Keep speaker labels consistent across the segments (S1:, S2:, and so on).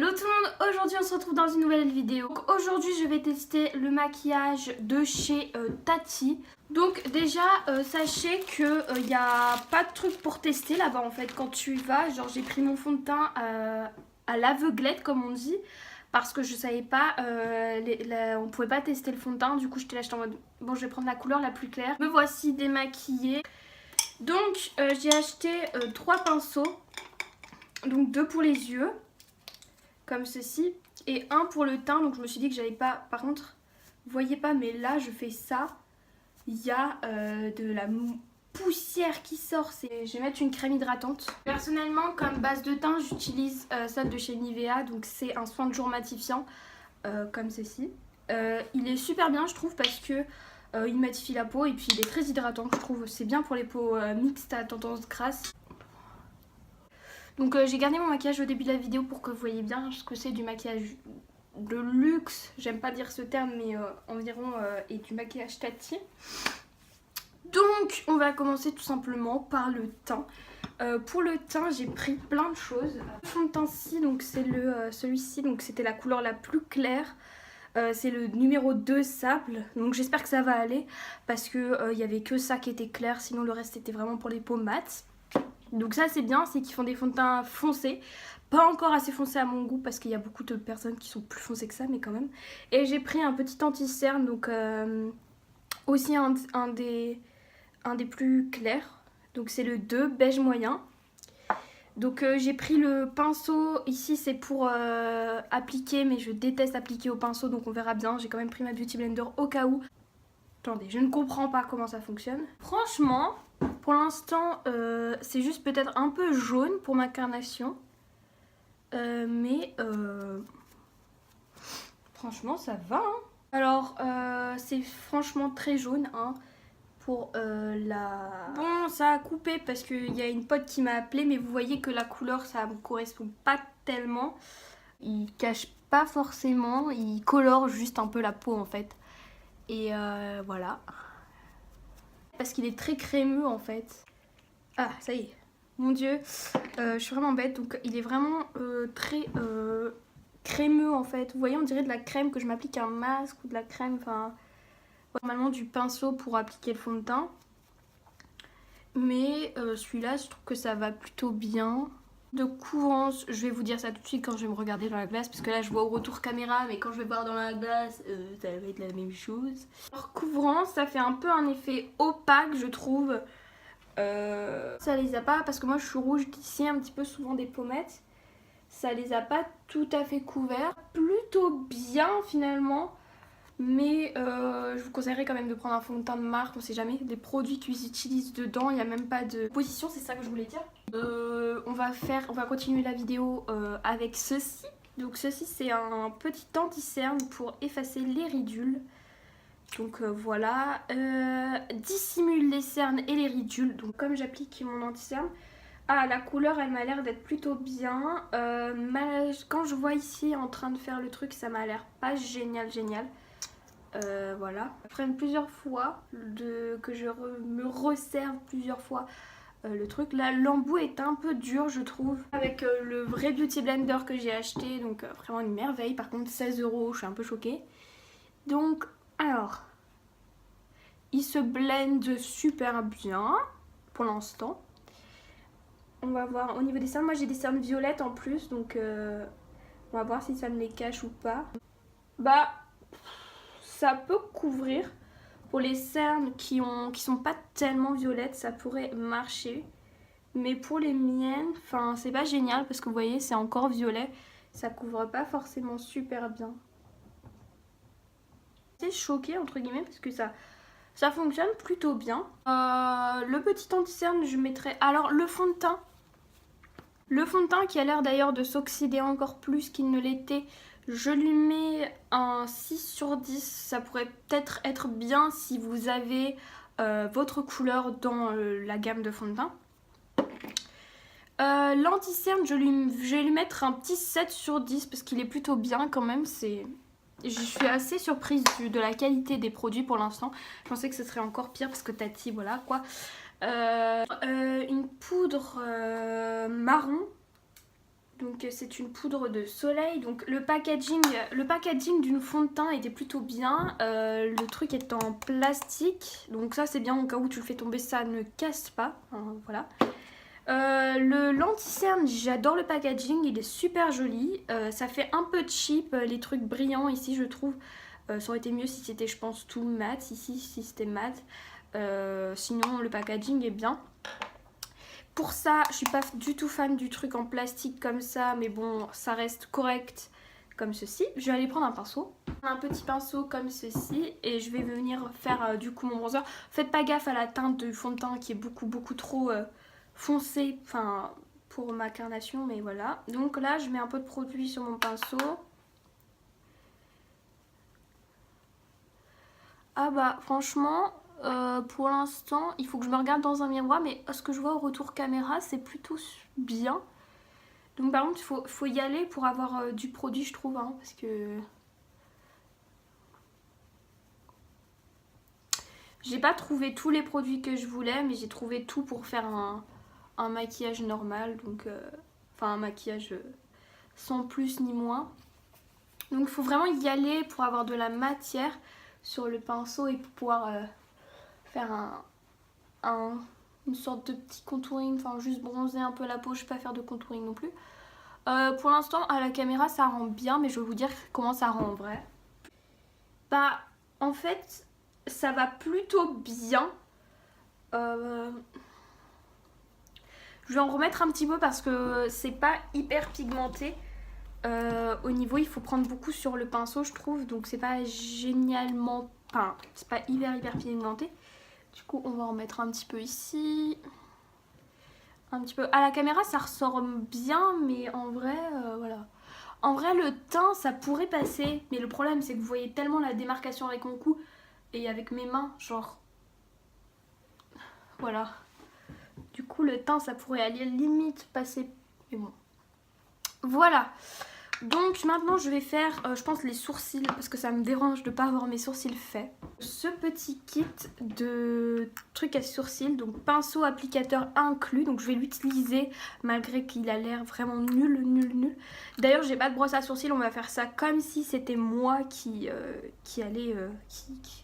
S1: Hello tout le monde, aujourd'hui on se retrouve dans une nouvelle vidéo. Aujourd'hui je vais tester le maquillage de chez Tati. Donc déjà sachez que il n'y a pas de truc pour tester là-bas en fait quand tu y vas. Genre j'ai pris mon fond de teint à l'aveuglette comme on dit. Parce que je savais pas, on pouvait pas tester le fond de teint. Du coup j'étais là, j'étais en mode bon je vais prendre la couleur la plus claire. Me voici démaquillée. Donc j'ai acheté 3 pinceaux. Donc 2 pour les yeux. Comme ceci, et un pour le teint. Donc je me suis dit que j'allais pas, par contre vous voyez pas mais là je fais ça, il y a de la poussière qui sort. Je vais mettre une crème hydratante. Personnellement comme base de teint j'utilise celle de chez Nivea, donc c'est un soin de jour matifiant comme ceci. Il est super bien je trouve parce que il matifie la peau et puis il est très hydratant je trouve. C'est bien pour les peaux mixtes à tendance grasse. Donc j'ai gardé mon maquillage au début de la vidéo pour que vous voyez bien ce que c'est du maquillage de luxe. J'aime pas dire ce terme mais environ et du maquillage Tati. Donc on va commencer tout simplement par le teint. Pour le teint j'ai pris plein de choses. Le fond de teint-ci, donc c'est celui-ci, donc c'était la couleur la plus claire. C'est le numéro 2 sable, donc j'espère que ça va aller parce que il y avait que ça qui était clair, sinon le reste était vraiment pour les peaux mates. Donc ça c'est bien, c'est qu'ils font des fonds de teint foncés. Pas encore assez foncés à mon goût parce qu'il y a beaucoup de personnes qui sont plus foncées que ça, mais quand même. Et j'ai pris un petit anti-cerne, donc aussi un des plus clairs. Donc c'est le 2, beige moyen. Donc j'ai pris le pinceau, ici c'est pour appliquer, mais je déteste appliquer au pinceau, donc on verra bien. J'ai quand même pris ma Beauty Blender au cas où. Attendez, je ne comprends pas comment ça fonctionne. Franchement, pour l'instant, c'est juste peut-être un peu jaune pour ma carnation. Mais franchement, ça va. Hein. Alors, c'est franchement très jaune hein, pour la... Bon, ça a coupé parce qu'il y a une pote qui m'a appelé, mais vous voyez que la couleur, ça me correspond pas tellement. Il cache pas forcément, il colore juste un peu la peau en fait. Et voilà. Parce qu'il est très crémeux en fait. Ah, ça y est. Mon dieu. Je suis vraiment bête. Donc il est vraiment très crémeux en fait. Vous voyez, on dirait de la crème que je m'applique un masque ou de la crème. Enfin, normalement du pinceau pour appliquer le fond de teint. Mais celui-là, je trouve que ça va plutôt bien. De couvrance, je vais vous dire ça tout de suite quand je vais me regarder dans la glace parce que là je vois au retour caméra, mais quand je vais voir dans la glace ça va être la même chose. Alors couvrance, ça fait un peu un effet opaque je trouve. Ça les a pas, parce que moi je suis rouge d'ici un petit peu souvent des pommettes. Ça les a pas tout à fait couverts. Plutôt bien finalement. Mais je vous conseillerais quand même de prendre un fond de teint de marque, on sait jamais. Les produits qu'ils utilisent dedans, il n'y a même pas de position, c'est ça que je voulais dire. On va continuer la vidéo avec ceci. Donc ceci c'est un petit anti-cerne pour effacer les ridules. Donc voilà, dissimule les cernes et les ridules. Donc comme j'applique mon anti-cerne, ah la couleur elle m'a l'air d'être plutôt bien. Quand je vois ici en train de faire le truc, ça m'a l'air pas génial. Voilà. Après plusieurs fois, que je me resserve plusieurs fois le truc. Là l'embout est un peu dur je trouve. Avec le vrai Beauty Blender que j'ai acheté, donc vraiment une merveille. Par contre 16 €, je suis un peu choquée. Donc alors, il se blende super bien pour l'instant. On va voir au niveau des cernes. Moi j'ai des cernes violettes en plus, donc on va voir si ça me les cache ou pas. Bah, ça peut couvrir. Pour les cernes qui sont pas tellement violettes, ça pourrait marcher. Mais pour les miennes, enfin c'est pas génial parce que vous voyez c'est encore violet. Ça couvre pas forcément super bien. C'est choquée entre guillemets parce que ça fonctionne plutôt bien. Le petit anti-cerne, je mettrai... Alors, le fond de teint. Le fond de teint qui a l'air d'ailleurs de s'oxyder encore plus qu'il ne l'était. Je lui mets un 6 sur 10. Ça pourrait peut-être être bien si vous avez votre couleur dans la gamme de fond de teint. L'anti-cerne, je vais lui mettre un petit 7 sur 10 parce qu'il est plutôt bien quand même. Je suis assez surprise de la qualité des produits pour l'instant. Je pensais que ce serait encore pire parce que Tati, voilà quoi. Une poudre marron Donc c'est une poudre de soleil. Donc le packaging d'une fond de teint était plutôt bien. Le truc est en plastique. Donc ça c'est bien au cas où tu le fais tomber, ça ne casse pas. Hein, voilà. Le lenti-cerne, j'adore le packaging, il est super joli. Ça fait un peu cheap, les trucs brillants ici je trouve. Ça aurait été mieux si c'était, je pense, tout mat. Ici, si c'était mat. Sinon, le packaging est bien. Pour ça, je suis pas du tout fan du truc en plastique comme ça, mais bon, ça reste correct comme ceci. Je vais aller prendre un pinceau. Un petit pinceau comme ceci et je vais venir faire du coup mon bronzer. Faites pas gaffe à la teinte du fond de teint qui est beaucoup trop foncé, enfin pour ma carnation, mais voilà. Donc là, je mets un peu de produit sur mon pinceau. Ah bah franchement, pour l'instant, il faut que je me regarde dans un miroir, mais ce que je vois au retour caméra, c'est plutôt bien. Donc par contre, faut y aller pour avoir du produit, je trouve, hein, parce que j'ai pas trouvé tous les produits que je voulais, mais j'ai trouvé tout pour faire un maquillage normal, donc enfin un maquillage sans plus ni moins. Donc il faut vraiment y aller pour avoir de la matière sur le pinceau et pour pouvoir faire une sorte de petit contouring, enfin juste bronzer un peu la peau, je vais pas faire de contouring non plus. Pour l'instant à la caméra ça rend bien, mais je vais vous dire comment ça rend en vrai. Bah en fait ça va plutôt bien. Je vais en remettre un petit peu parce que c'est pas hyper pigmenté. Au niveau, il faut prendre beaucoup sur le pinceau, je trouve. Donc c'est pas génialement... Enfin, c'est pas hyper pigmenté. Du coup, on va en mettre un petit peu ici. Un petit peu... À la caméra, ça ressort bien, mais en vrai, voilà. En vrai, le teint, ça pourrait passer. Mais le problème, c'est que vous voyez tellement la démarcation avec mon cou et avec mes mains, genre... Voilà. Du coup, le teint, ça pourrait aller limite passer. Mais bon. Voilà. Donc maintenant je vais faire, je pense, les sourcils parce que ça me dérange de ne pas avoir mes sourcils faits. Ce petit kit de trucs à sourcils, donc pinceau applicateur inclus, donc je vais l'utiliser malgré qu'il a l'air vraiment nul. D'ailleurs j'ai pas de brosse à sourcils, on va faire ça comme si c'était moi qui allait,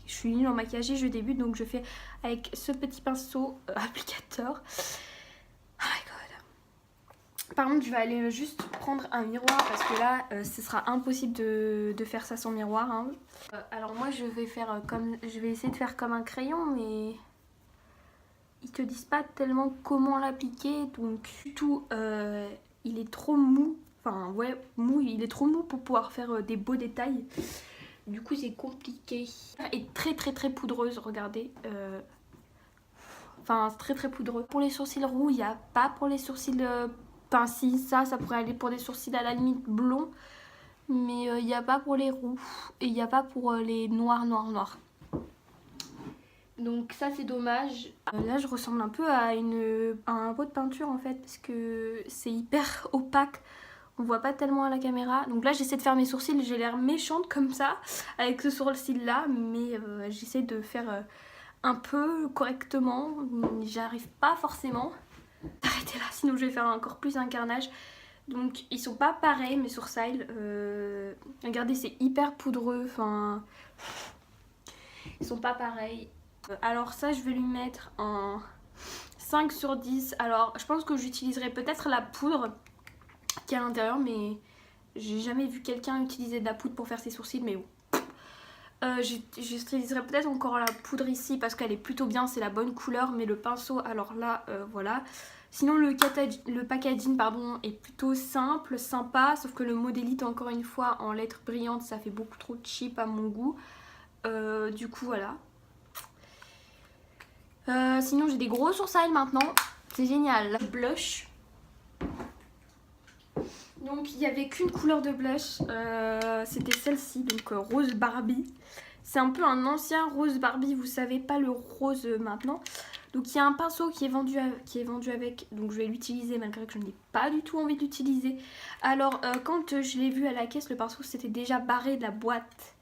S1: je suis nulle en maquillage et je débute, donc je fais avec ce petit pinceau applicateur. Oh my god. Par contre, je vais aller juste prendre un miroir parce que là, ce sera impossible de faire ça sans miroir. Hein. Alors moi, je vais essayer de faire comme un crayon, mais ils te disent pas tellement comment l'appliquer. Donc, du tout, il est trop mou. Enfin, ouais, mou. Il est trop mou pour pouvoir faire des beaux détails. Du coup, c'est compliqué. Et très poudreuse, regardez. Enfin, très poudreux. Pour les sourcils roux, il n'y a pas pour les sourcils... Enfin si, ça pourrait aller pour des sourcils à la limite blonds. Mais il n'y a pas pour les roux. Et il n'y a pas pour les noirs. Donc ça c'est dommage. Là je ressemble un peu à un pot de peinture en fait. Parce que c'est hyper opaque. On voit pas tellement à la caméra. Donc là j'essaie de faire mes sourcils. J'ai l'air méchante comme ça. Avec ce sourcil là. Mais j'essaie de faire un peu correctement. J'arrive pas forcément. Arrêtez là, sinon je vais faire encore plus un carnage. Donc ils sont pas pareils mes sourcils. Regardez, c'est hyper poudreux. Enfin, ils sont pas pareils. Alors ça, je vais lui mettre un 5 sur 10. Alors je pense que j'utiliserai peut-être la poudre qui est à l'intérieur, mais j'ai jamais vu quelqu'un utiliser de la poudre pour faire ses sourcils, mais bon. J'utiliserai peut-être encore la poudre ici parce qu'elle est plutôt bien, c'est la bonne couleur, mais le pinceau, alors là, voilà. Sinon le packaging pardon, est plutôt simple, sympa, sauf que le modélite encore une fois en lettres brillantes, ça fait beaucoup trop cheap à mon goût. Du coup voilà. Sinon j'ai des gros sourcils maintenant, c'est génial. Blush. Donc il n'y avait qu'une couleur de blush, c'était celle-ci, donc rose Barbie. C'est un peu un ancien rose Barbie, vous savez, pas le rose maintenant. Donc il y a un pinceau qui est vendu avec, donc je vais l'utiliser malgré que je n'ai pas du tout envie de l'utiliser. Alors quand je l'ai vu à la caisse, le pinceau s'était déjà barré de la boîte.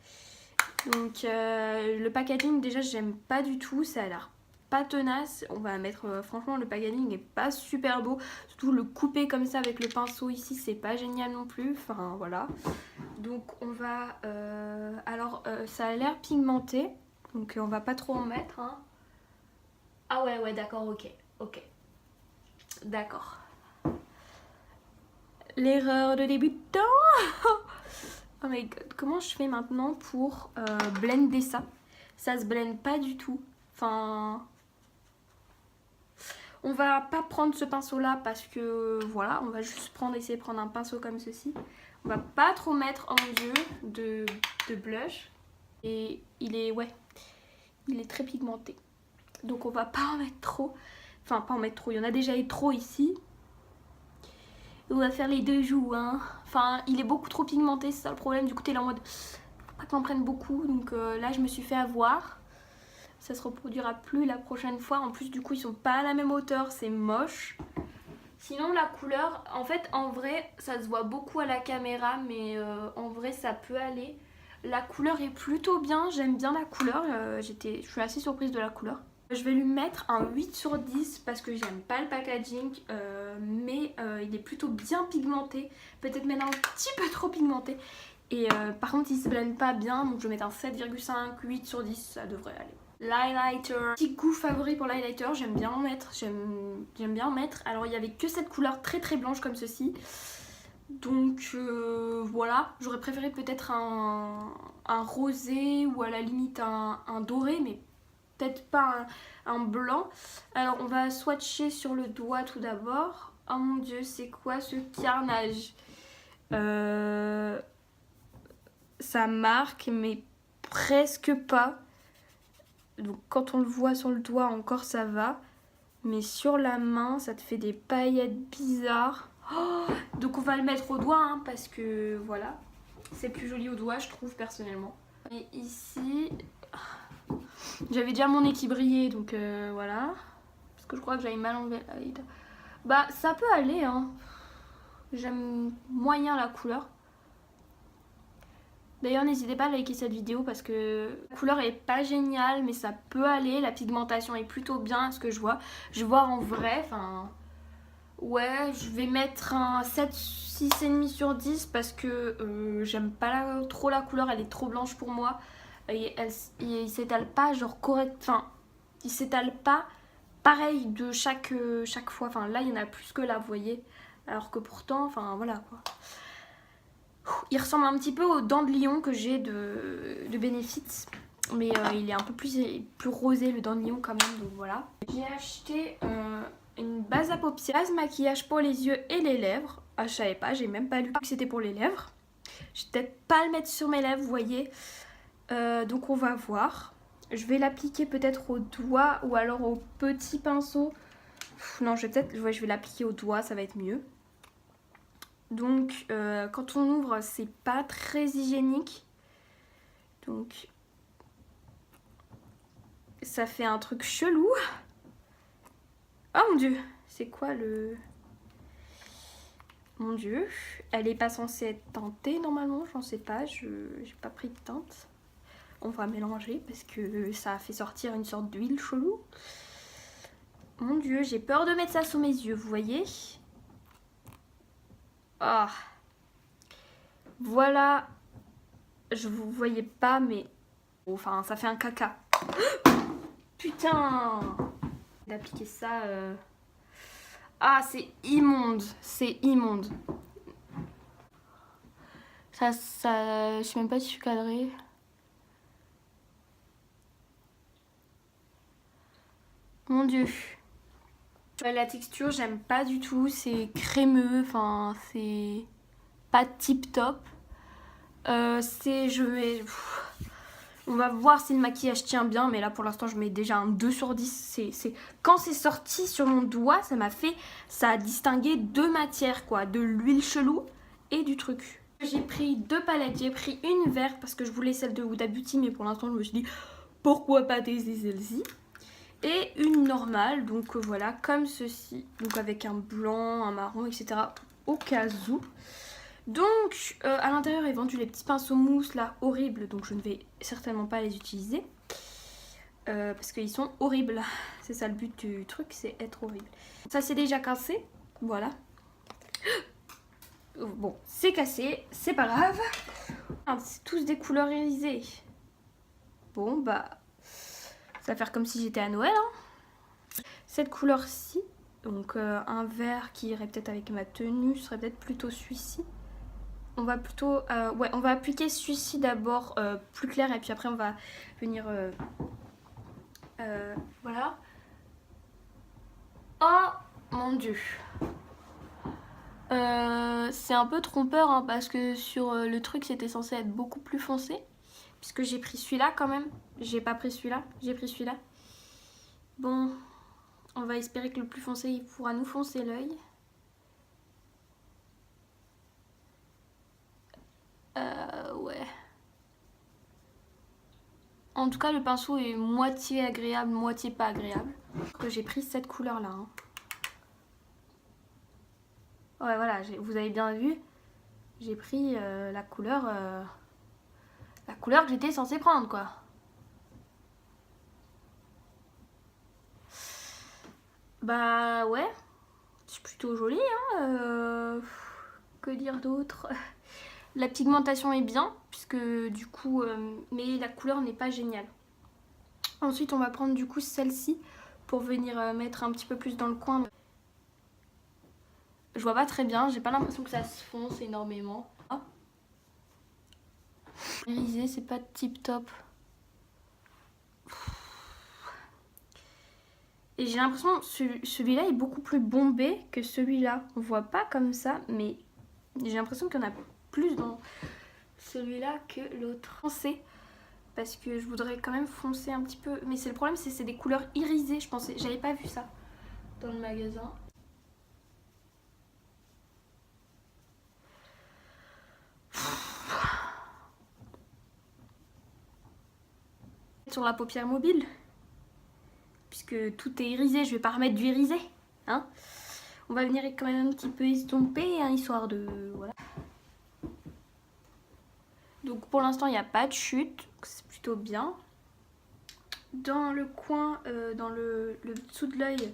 S1: Donc le packaging déjà j'aime pas du tout, ça a l'air pas tenace. On va mettre, franchement le packaging est pas super beau. Surtout le couper comme ça avec le pinceau ici, c'est pas génial non plus. Enfin voilà. Donc on va... alors ça a l'air pigmenté. Donc on va pas trop en mettre. Hein. Ah ouais d'accord, ok. D'accord. L'erreur de débutant. Oh my god, comment je fais maintenant pour blender ça? Ça se blende pas du tout. Enfin... On va pas prendre ce pinceau là parce que voilà, on va juste essayer de prendre un pinceau comme ceci. On va pas trop mettre, oh mon dieu, de blush. Et il est très pigmenté. Donc on va pas en mettre trop. Enfin pas en mettre trop, il y en a déjà eu trop ici. On va faire les deux joues, hein. Enfin il est beaucoup trop pigmenté, c'est ça le problème. Du coup t'es là en mode, faut pas que t'en prennes beaucoup. Donc là je me suis fait avoir. Ça se reproduira plus la prochaine fois. En plus du coup ils sont pas à la même hauteur, c'est moche. Sinon la couleur, en fait en vrai ça se voit beaucoup à la caméra, mais en vrai ça peut aller. La couleur est plutôt bien, j'aime bien la couleur, je suis assez surprise de la couleur. Je vais lui mettre un 8 sur 10 parce que j'aime pas le packaging, mais il est plutôt bien pigmenté, peut-être même un petit peu trop pigmenté. Et par contre il se blende pas bien, donc je vais mettre un 7,5, 8 sur 10, ça devrait aller. L'highlighter, petit goût favori pour l'highlighter, j'aime bien en mettre, Alors il y avait que cette couleur très très blanche comme ceci. Donc voilà, j'aurais préféré peut-être un rosé ou à la limite un doré, mais peut-être pas un blanc. Alors on va swatcher sur le doigt tout d'abord. Oh mon dieu, c'est quoi ce carnage? Ça marque, mais presque pas. Donc quand on le voit sur le doigt encore ça va. Mais sur la main ça te fait des paillettes bizarres. Oh, donc on va le mettre au doigt hein, parce que voilà. C'est plus joli au doigt je trouve personnellement. Et ici, j'avais déjà mon nez qui brillait donc voilà. Parce que je crois que j'avais mal enlevé. Bah ça peut aller hein. J'aime moyen la couleur. D'ailleurs n'hésitez pas à liker cette vidéo parce que la couleur est pas géniale mais ça peut aller, la pigmentation est plutôt bien à ce que je vois. Je vois en vrai, enfin ouais je vais mettre un 7, 6,5 sur 10 parce que j'aime pas trop la couleur, elle est trop blanche pour moi. Et il s'étale pas genre correct, enfin il s'étale pas pareil de chaque fois, enfin là il y en a plus que là vous voyez. Alors que pourtant, enfin voilà quoi. Il ressemble un petit peu aux dents de lion que j'ai de Benefit. Mais il est un peu plus rosé le dent de lion quand même, donc voilà. J'ai acheté une base à paupières, base maquillage pour les yeux et les lèvres. Ah je savais pas, j'ai même pas lu que c'était pour les lèvres. Je vais peut-être pas le mettre sur mes lèvres, vous voyez. Donc on va voir. Je vais l'appliquer peut-être au doigt ou alors au petit pinceau. Non je vais l'appliquer au doigt, ça va être mieux. Donc quand on ouvre c'est pas très hygiénique. Donc ça fait un truc chelou. Oh mon dieu, c'est quoi le... Mon dieu, elle est pas censée être teintée normalement, j'en sais pas, j'ai pas pris de teinte. On va mélanger parce que ça a fait sortir une sorte d'huile chelou. Mon dieu, j'ai peur de mettre ça sous mes yeux, vous voyez? Ah. Voilà, je vous voyais pas mais... Enfin, ça fait un caca. Putain! D'appliquer ça... Ah, c'est immonde, c'est immonde. Ça, je sais même pas si je suis cadrée. Mon dieu. La texture, j'aime pas du tout, c'est crémeux, enfin, c'est pas tip top. On va voir si le maquillage tient bien, mais là pour l'instant je mets déjà un 2 sur 10. Quand c'est sorti sur mon doigt, ça a distingué deux matières quoi, de l'huile chelou et du truc. J'ai pris deux palettes, j'ai pris une verte parce que je voulais celle de Huda Beauty, mais pour l'instant je me suis dit pourquoi pas tester celle-ci. Et une normale, donc voilà, comme ceci, donc avec un blanc, un marron, etc. au cas où. Donc à l'intérieur est vendu les petits pinceaux mousse là horribles, donc je ne vais certainement pas les utiliser. parce qu'ils sont horribles. C'est ça le but du truc, c'est être horrible. Ça c'est déjà cassé, voilà. Bon, c'est cassé, c'est pas grave. C'est tous des couleurs irisées. Bon bah, ça va faire comme si j'étais à Noël. Hein. Cette couleur-ci, donc un vert qui irait peut-être avec ma tenue, serait peut-être plutôt celui-ci. On va plutôt, ouais, on va appliquer celui-ci d'abord plus clair et puis après on va venir, voilà. Oh mon dieu. C'est un peu trompeur hein, parce que sur le truc c'était censé être beaucoup plus foncé. Puisque j'ai pris celui-là quand même. J'ai pas pris celui-là, j'ai pris celui-là. Bon, on va espérer que le plus foncé il pourra nous foncer l'œil. Ouais. En tout cas le pinceau est moitié agréable, moitié pas agréable. Que j'ai pris cette couleur là. Hein. Ouais voilà, vous avez bien vu. J'ai pris la couleur que j'étais censée prendre quoi. Bah ouais, c'est plutôt joli hein. Que dire d'autre? La pigmentation est bien puisque du coup, mais la couleur n'est pas géniale. Ensuite on va prendre du coup celle-ci pour venir mettre un petit peu plus dans le coin. Je vois pas très bien, j'ai pas l'impression que ça se fonce énormément. Oh. Irisé, c'est pas tip top. Et j'ai l'impression que celui-là est beaucoup plus bombé que celui-là. On voit pas comme ça, mais j'ai l'impression qu'il y en a plus dans celui-là que l'autre. Foncé, parce que je voudrais quand même foncer un petit peu. Mais c'est le problème, c'est des couleurs irisées. Je pensais, j'avais pas vu ça dans le magasin. Sur la paupière mobile, puisque tout est irisé, je vais pas remettre du irisé, hein. On va venir quand même un petit peu estomper, hein, histoire de... Voilà. Donc pour l'instant, il n'y a pas de chute, c'est plutôt bien. Dans le coin, dans le dessous de l'œil,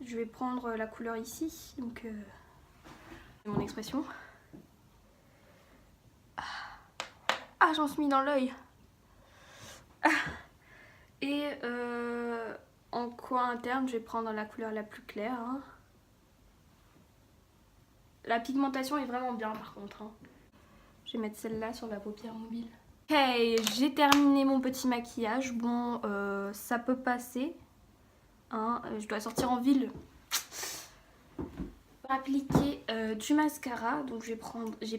S1: je vais prendre la couleur ici, donc... mon expression. Ah, j'en suis mis dans l'œil. Et en coin interne, je vais prendre la couleur la plus claire. Hein. La pigmentation est vraiment bien par contre. Hein. Je vais mettre celle-là sur la paupière mobile. Ok, j'ai terminé mon petit maquillage. Bon, ça peut passer. Hein. Je dois sortir en ville. Pour appliquer du mascara, donc j'ai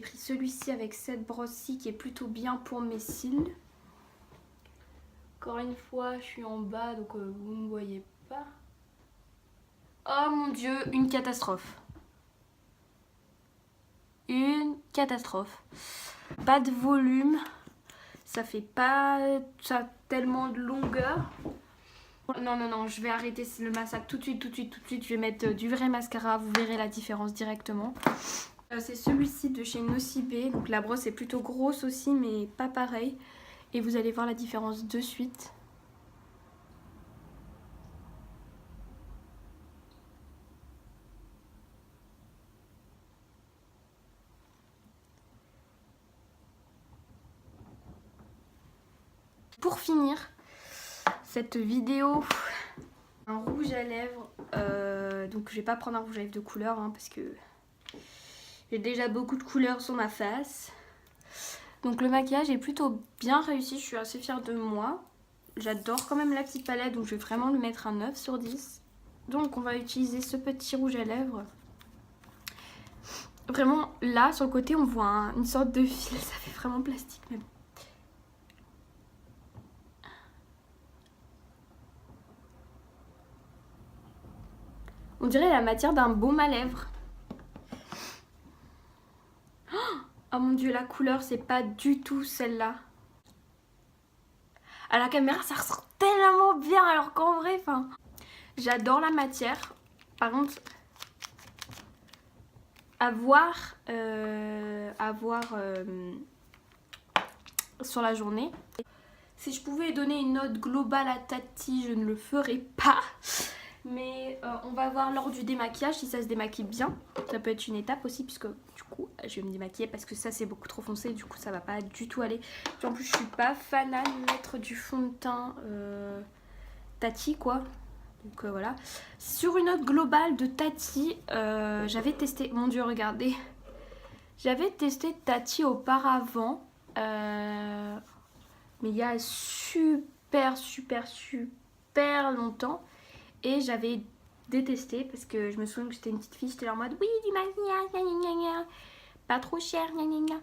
S1: pris celui-ci avec cette brosse-ci qui est plutôt bien pour mes cils. Encore une fois, je suis en bas, donc vous ne me voyez pas. Oh mon dieu, une catastrophe. Une catastrophe. Pas de volume. Ça fait pas ça tellement de longueur. Non, non, non, je vais arrêter le mascara tout de suite, tout de suite, tout de suite. Je vais mettre du vrai mascara, vous verrez la différence directement. C'est celui-ci de chez Nocibé. Donc la brosse est plutôt grosse aussi, mais pas pareil. Et vous allez voir la différence de suite. Pour finir cette vidéo, un rouge à lèvres. Donc je vais pas prendre un rouge à lèvres de couleur hein, parce que j'ai déjà beaucoup de couleurs sur ma face. Donc le maquillage est plutôt bien réussi, je suis assez fière de moi. J'adore quand même la petite palette, donc je vais vraiment lui mettre un 9 sur 10. Donc on va utiliser ce petit rouge à lèvres. Vraiment là sur le côté on voit une sorte de fil, ça fait vraiment plastique même. On dirait la matière d'un baume à lèvres. Oh mon dieu, la couleur c'est pas du tout celle-là. À la caméra ça ressort tellement bien alors qu'en vrai, enfin... J'adore la matière. Par contre, à voir sur la journée. Si je pouvais donner une note globale à Tati, je ne le ferais pas. Mais on va voir lors du démaquillage si ça se démaquille bien. Ça peut être une étape aussi puisque du coup je vais me démaquiller parce que ça c'est beaucoup trop foncé. Du coup ça va pas du tout aller. Puis en plus je suis pas fan de mettre du fond de teint Tati quoi. Donc voilà. Sur une note globale de Tati, j'avais testé... Mon dieu regardez. J'avais testé Tati auparavant. Mais il y a super longtemps. Et j'avais détesté parce que je me souviens que j'étais une petite fille, j'étais en mode oui du maquillage, gna gna gna gna, pas trop cher, gna gna gna.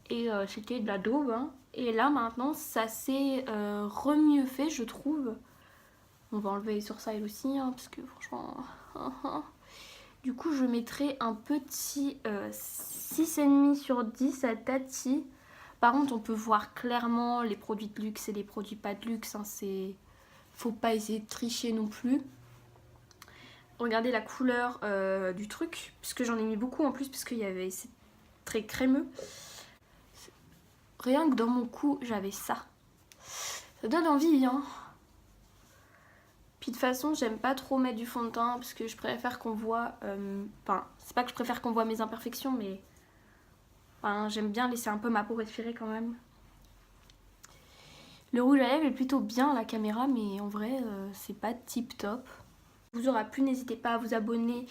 S1: Et c'était de la daube. Hein. Et là maintenant ça s'est remieux fait je trouve. On va enlever les sourcils aussi hein, parce que franchement... Du coup je mettrai un petit 6,5 sur 10 à Tati. Par contre on peut voir clairement les produits de luxe et les produits pas de luxe. Hein, c'est... Faut pas essayer de tricher non plus. Regardez la couleur du truc, puisque j'en ai mis beaucoup en plus, puisqu'il y avait... C'est très crémeux. Rien que dans mon cou, j'avais ça. Ça donne envie, hein. Puis de toute façon, j'aime pas trop mettre du fond de teint, parce que je préfère qu'on voit... Enfin, c'est pas que je préfère qu'on voit mes imperfections, mais... Enfin, j'aime bien laisser un peu ma peau respirer quand même. Le rouge à lèvres est plutôt bien à la caméra, mais en vrai, c'est pas tip top. Vous aura plu, n'hésitez pas à vous abonner,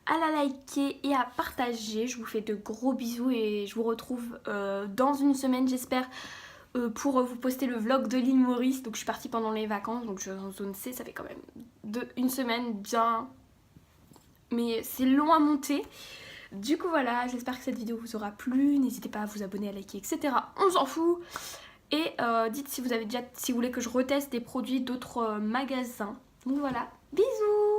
S1: à la liker et à partager. Je vous fais de gros bisous et je vous retrouve dans une semaine j'espère pour vous poster le vlog de l'île Maurice. Donc je suis partie pendant les vacances, donc je suis en zone C, ça fait quand même une semaine bien, mais c'est long à monter. Du coup voilà, j'espère que cette vidéo vous aura plu, n'hésitez pas à vous abonner, à liker, etc. On s'en fout. Et dites si vous avez déjà, si vous voulez que je reteste des produits d'autres magasins. Donc voilà, bisous.